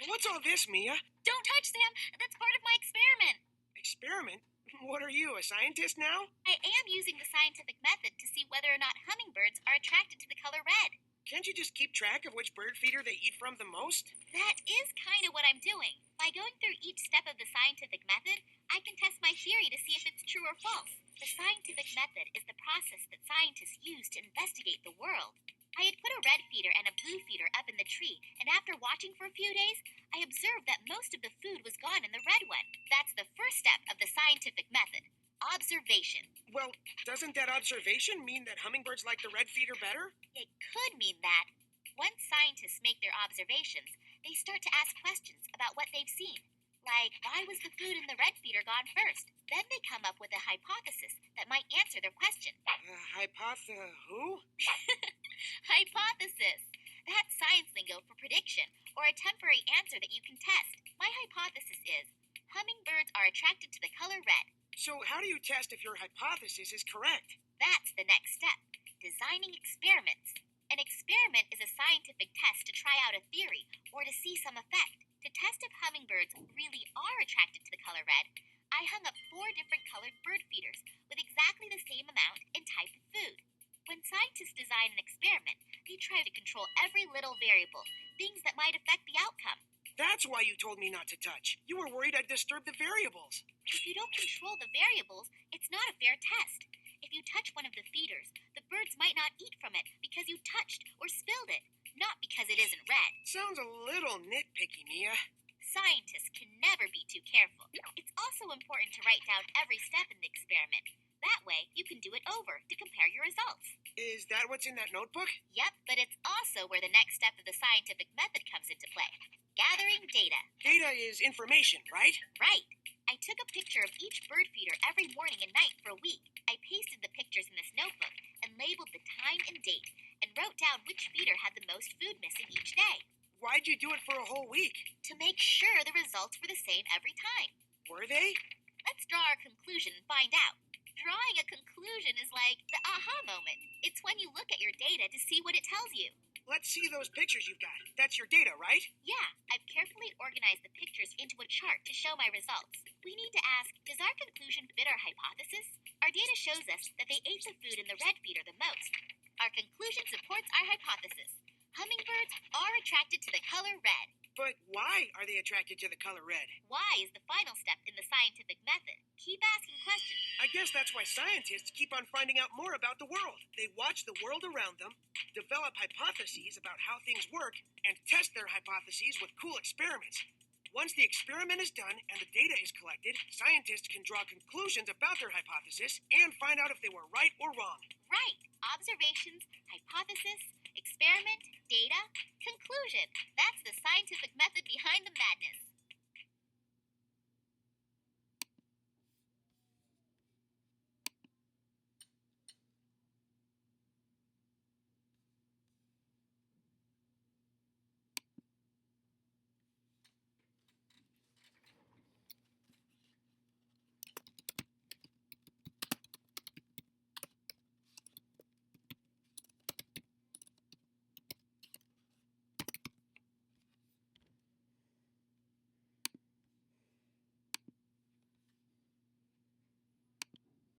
What's all this, Mia? Don't touch, Sam. That's part of my experiment. Experiment? What are you, a scientist now? I am using the scientific method to see whether or not hummingbirds are attracted to the color red. Can't you just keep track of which bird feeder they eat from the most? That is kind of what I'm doing. By going through each step of the scientific method, I can test my theory to see if it's true or false. The scientific method is the process that scientists use to investigate the world. I had put a red feeder and a blue feeder up in the tree, and after watching for a few days, I observed that most of the food was gone in the red one. That's the first step of the scientific method. Observation. Well, doesn't that observation mean that hummingbirds like the red feeder better? It could mean that. Once scientists make their observations, they start to ask questions about what they've seen. Like, why was the food in the red feeder gone first? Then they come up with a hypothesis that might answer their question. Who? Hypothesis. That's science lingo for prediction, or a temporary answer that you can test. My hypothesis is hummingbirds are attracted to the color red. So how do you test if your hypothesis is correct? That's the next step. Designing experiments. An experiment is a scientific test to try out a theory or to see some effect. To test if hummingbirds really are attracted to the color red, I hung up 4 different colored bird feeders with exactly the same amount and type of food. When scientists design an experiment, they try to control every little variable, things that might affect the outcome. That's why you told me not to touch. You were worried I'd disturb the variables. If you don't control the variables, it's not a fair test. If you touch one of the feeders, the birds might not eat from it because you touched or spilled it, not because it isn't red. Sounds a little nitpicky, Mia. Scientists can never be too careful. It's also important to write down every step in the experiment. That way, you can do it over to compare your results. Is that what's in that notebook? Yep, but it's also where the next step of the scientific method comes into play. Gathering data. Data is information, right? Right. I took a picture of each bird feeder every morning and night for a week. I pasted the pictures in this notebook and labeled the time and date and wrote down which feeder had the most food missing each day. Why'd you do it for a whole week? To make sure the results were the same every time. Were they? Let's draw our conclusion and find out. Drawing a conclusion is like the aha moment. It's when you look at your data to see what it tells you. Let's see those pictures you've got. That's your data, right? Yeah, I've carefully organized the pictures into a chart to show my results. We need to ask, does our conclusion fit our hypothesis? Our data shows us that they ate the food in the red feeder the most. Our conclusion supports our hypothesis. Hummingbirds are attracted to the color red. But why are they attracted to the color red? Why is the final step in the scientific method. Keep asking questions. I guess that's why scientists keep on finding out more about the world. They watch the world around them, develop hypotheses about how things work, and test their hypotheses with cool experiments. Once the experiment is done and the data is collected, scientists can draw conclusions about their hypothesis and find out if they were right or wrong. Right. Observations, hypothesis, experiment, data, conclusion. That's the scientific method behind the madness.